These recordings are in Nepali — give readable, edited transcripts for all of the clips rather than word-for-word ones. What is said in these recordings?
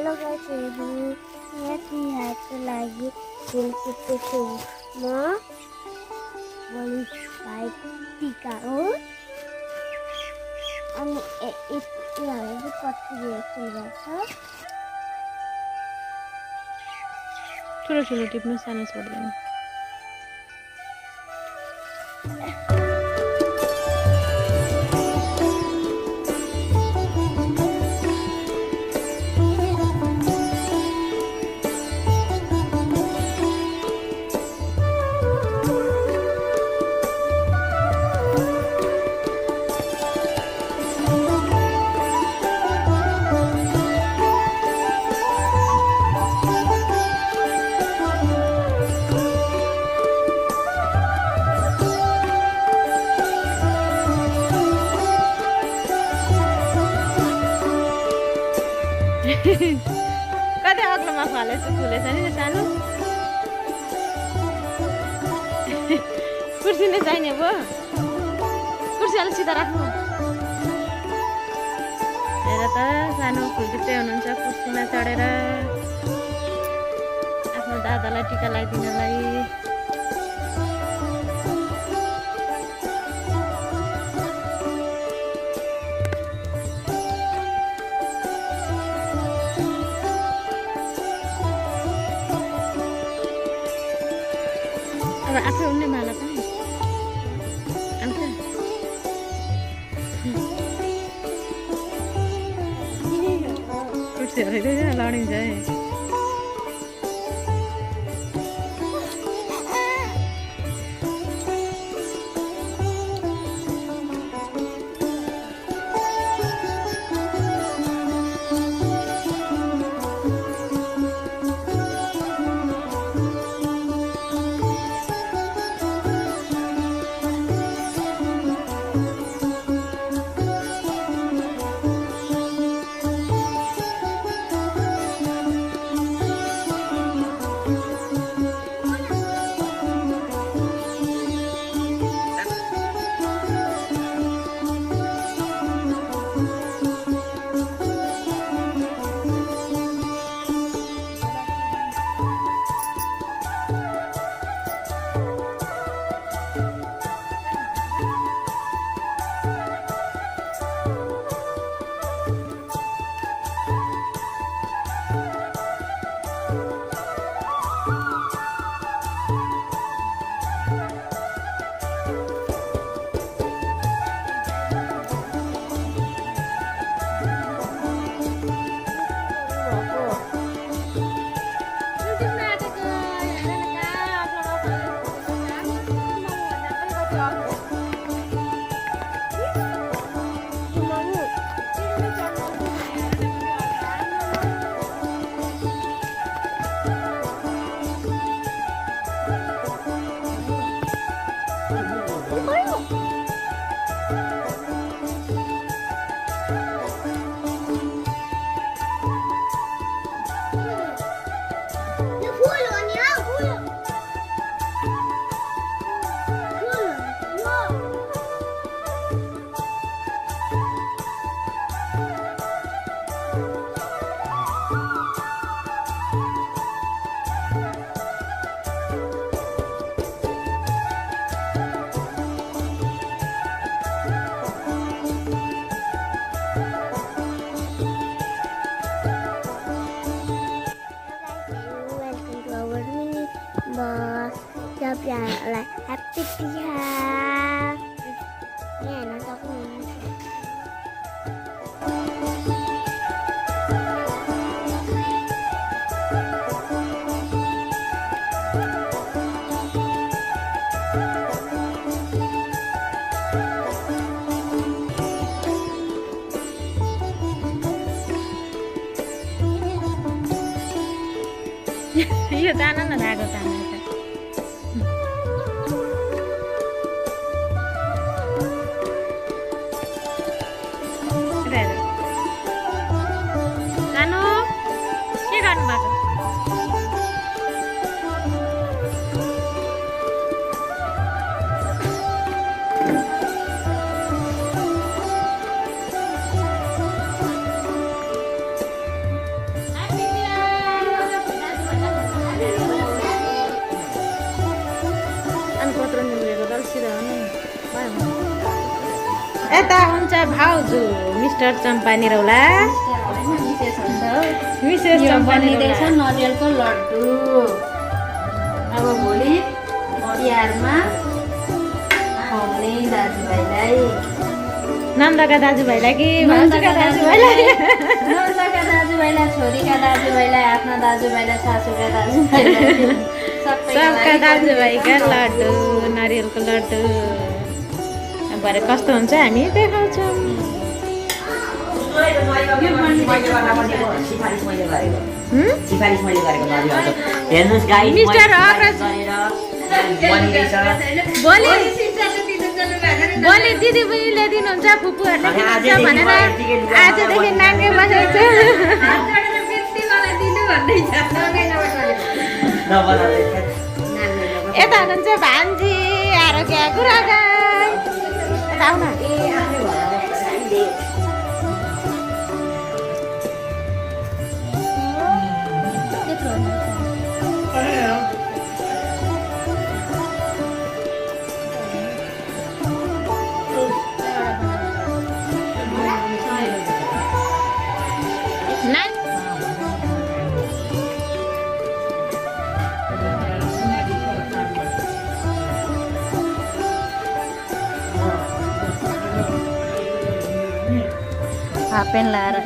हेलो गाइस यहाँ तिहारको लागि खेलकुदको छु म भाइ टिका हो अनि यिनीहरूले चाहिँ कति रिएक्सन गर्छ ठुलो ठुलो टिप्नु सानो छोड्दैन कतै अग्लोमा फलेछ फुलेछ नि सानो कुर्सी नै चाहिने भयो कुर्सी अलिक सिधा राख्नु हेर त सानो फुलटिप्दै हुनुहुन्छ कुर्सीमा चढेर आफ्नो दादालाई टिका लगाइदिनलाई अब आफै उन्ने माला पनि आउँछ कुर्सीहरू लडिन्छ है सबैजनालाई ह्याप्पी तिहार यहाँ हेर्न सक्नुहुन्छ यो जान न धागो तान्नु सानो के गर्नु भएको यता हुन्छ भाउजू मिस्टर चम्पा निरौला विशेष चम्पा बनिँदैछ नरिवलको लड्डु। अब भोलि तिहारमा खुवाउने दाजुभाइलाई, नन्दका दाजुभाइलाई कि भाउजूका दाजुभाइलाई नन्दका दाजुभाइलाई, छोरीका दाजुभाइलाई, आफ्ना दाजुभाइलाई, सासूका दाजुभाइलाई, सबका दाजुभाइका लड्डु नारियलको लड्डु। भरे कस्तो हुन्छ हामी देखाउँछौँ। मिस्टर भोलि दिदी बहिनीले दिनुहुन्छ फुपूहरूले दिनुहुन्छ भनेर आजदेखि नाङ्गे बसेको छु। यता हुनुहुन्छ भान्जी आरोग्य गुरागाई यता आउन। हाफ पेन्ट लाएर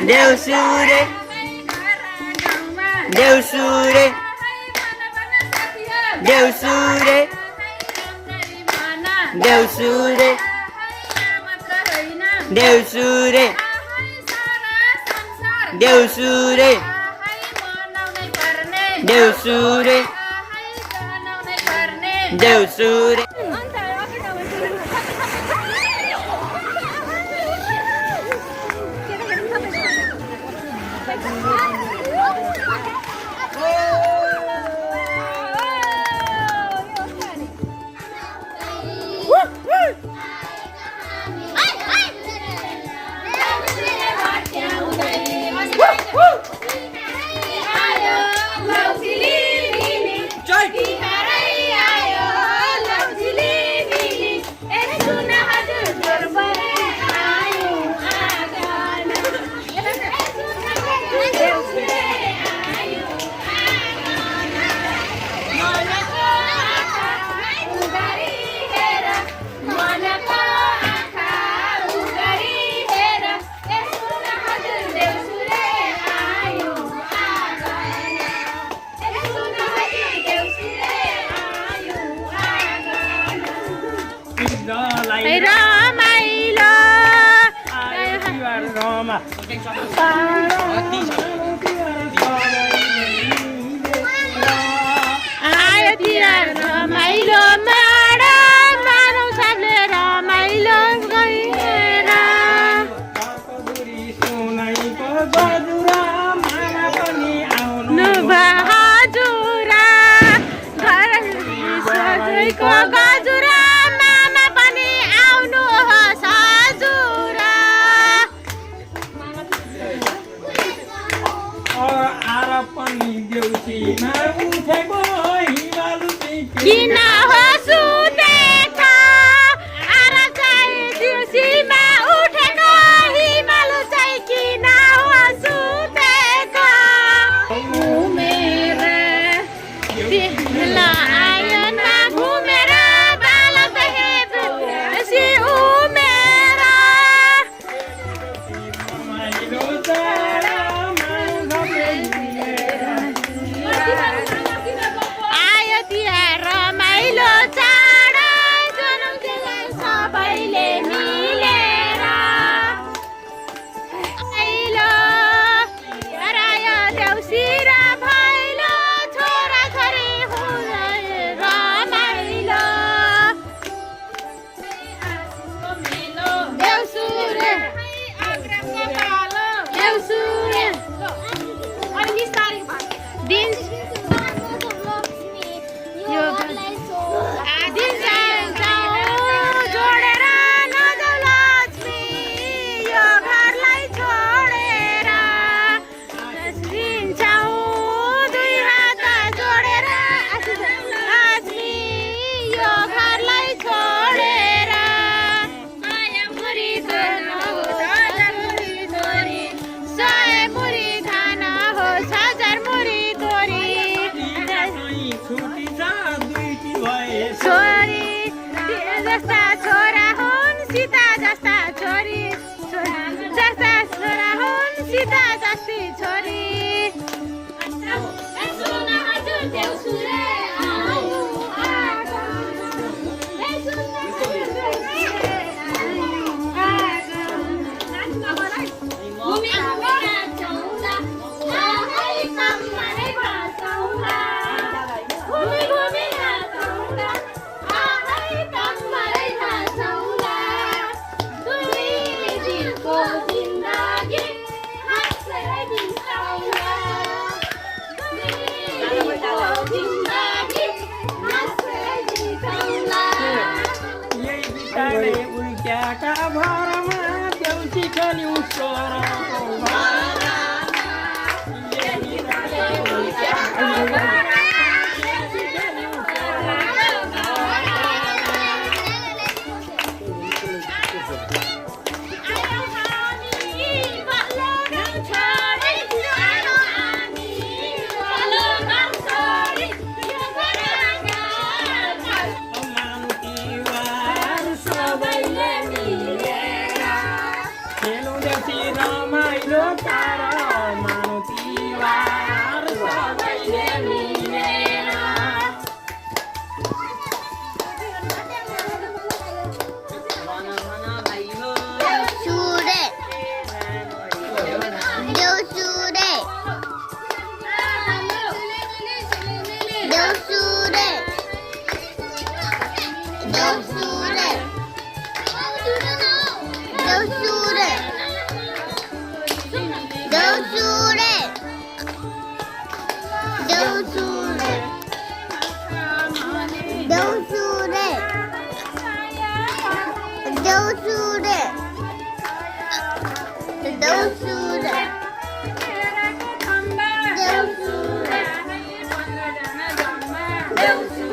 देउसुरे देउसुरे देउसुरे देउसुरे देउसुरे देउसुरे देउसुरे देउसुरे घुमेर सीता जस्ती छोरी उल्ट्याका भरमा देउसी खेल्यौ स्वरको रमाइलो तार मानु तिहार सबैले मिलेर देउसुरे देउसुरे देउसुरे देउसुरे देउसुरे देउसुरे देउसुरे देउसुरे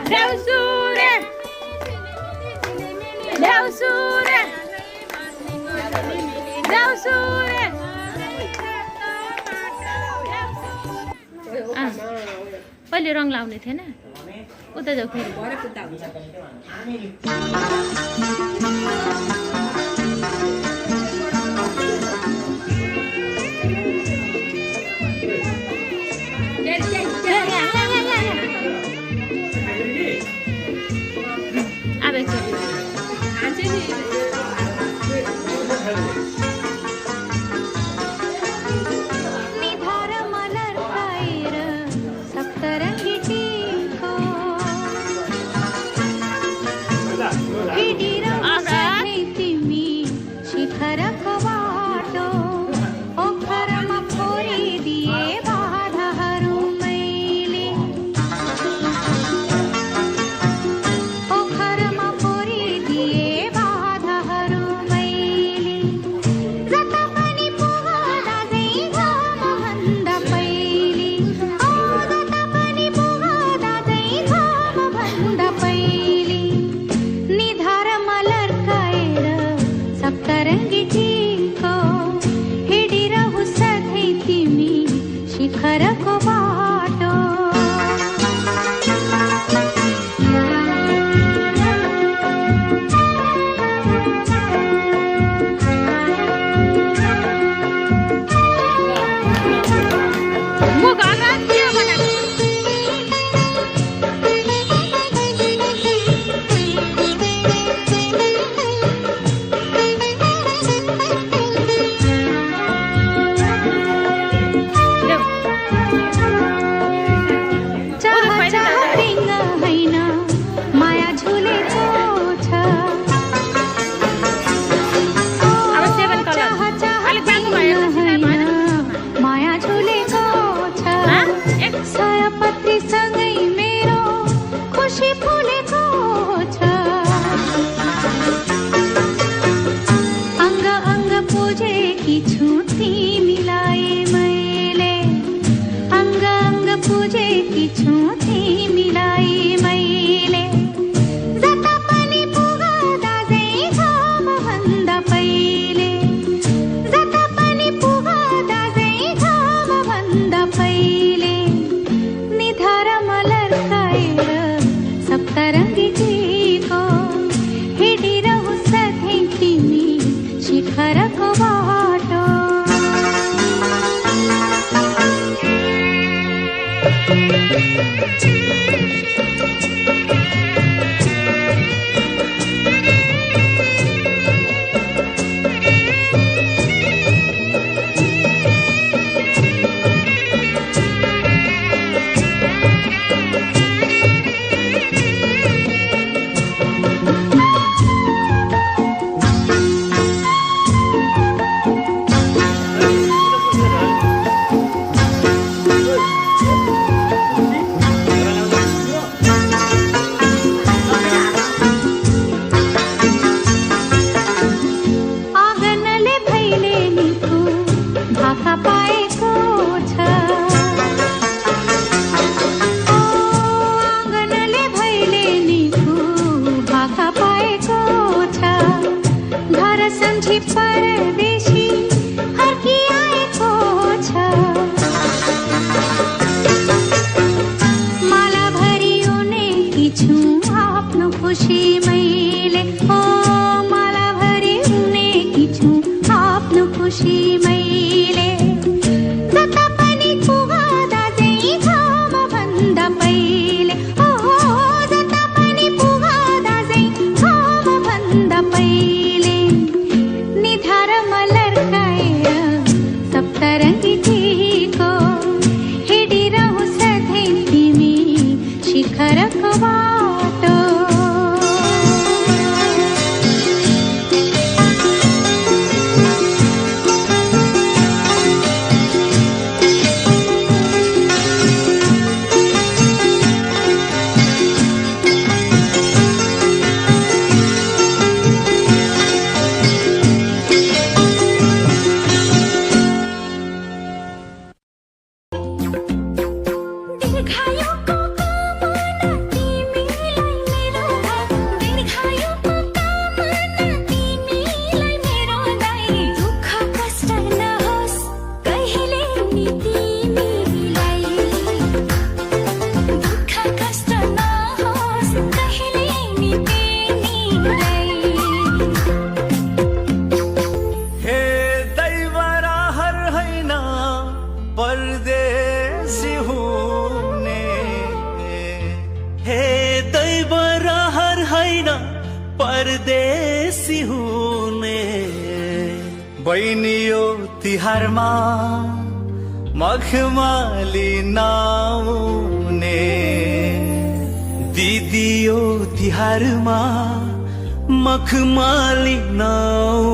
देउसुरे देउसुरे देउसुरे पहिले रङ लाउने थिएन उता जाऊ फेरि अब एकचोटि सम्झी परदेशी फर्किआएको छ माला भरि उनेकी छु आफ्नो खुसी मैले ओ माला भरि उनेकी छु आफ्नो खुसी मैले जता पनि पुगादा चाहिँ घाम भन्दा पहिले ओ जता पनि पुगादा चाहिँ घाम भन्दा पहिले निधारमा लर्काएर सप्तरङ्गी टीको हिँडिरहँ सधैँ तिमी शिखरको बाटो परदेशी हुने हे दैव रहर हैन परदेशी हुने बहिनी यो तिहारमा मखमली नआउने दिदी यो तिहारमा मखमली नआउने